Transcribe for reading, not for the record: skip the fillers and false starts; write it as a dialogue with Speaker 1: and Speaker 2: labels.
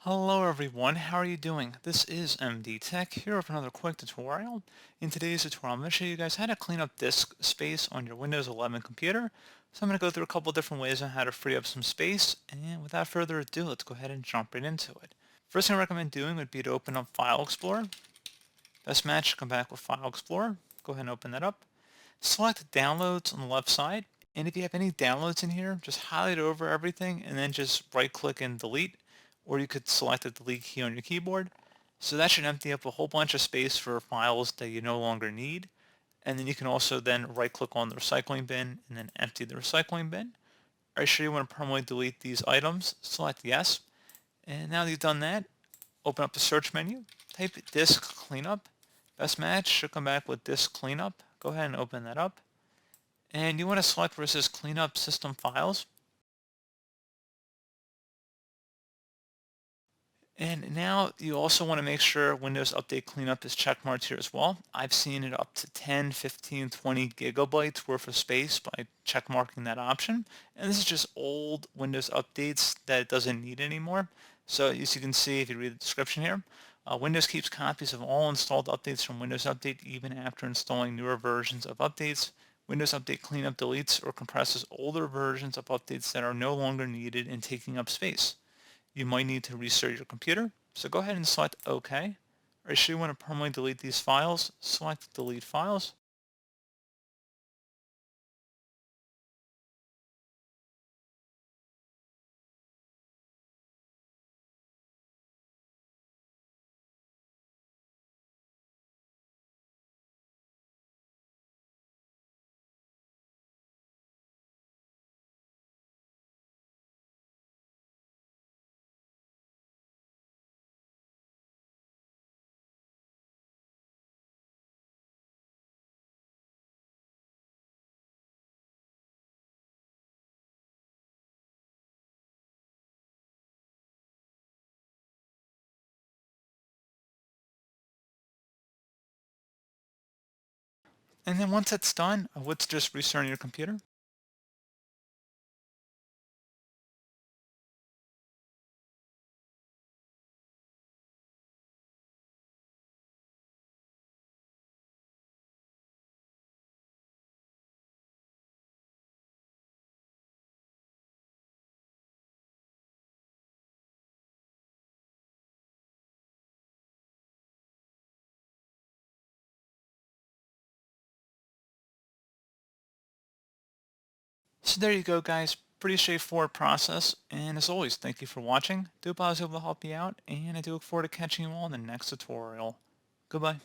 Speaker 1: Hello everyone, how are you doing? This is MD Tech here with another quick tutorial. In today's tutorial, I'm going to show you guys how to clean up disk space on your Windows 11 computer. So I'm going to go through a couple different ways on how to free up some space, and without further ado, let's go ahead and jump right into it. First thing I recommend doing would be to open up File Explorer. Best match, come back with File Explorer. Go ahead and open that up. Select Downloads on the left side, and if you have any downloads in here, just highlight over everything and then just right click and delete, or you could select the delete key on your keyboard. So that should empty up a whole bunch of space for files that you no longer need. And then you can also then right click on the recycling bin and then empty the recycling bin. Are you sure you want to permanently delete these items? Select yes. And now that you've done that, open up the search menu, type disk cleanup. Best match should come back with disk cleanup. Go ahead and open that up. And you want to select where it says cleanup system files. And now you also want to make sure Windows Update Cleanup is checkmarked here as well. I've seen it up to 10, 15, 20 gigabytes worth of space by checkmarking that option. And this is just old Windows updates that it doesn't need anymore. So as you can see, if you read the description here, Windows keeps copies of all installed updates from Windows Update even after installing newer versions of updates. Windows Update Cleanup deletes or compresses older versions of updates that are no longer needed and taking up space. You might need to restart your computer, so go ahead and select OK. Are you sure you want to permanently delete these files? Select Delete Files. And then once that's done, let's just restart your computer. So there you go, guys. Pretty straightforward process. And as always, thank you for watching. Do hope I was able to help you out, and I do look forward to catching you all in the next tutorial. Goodbye.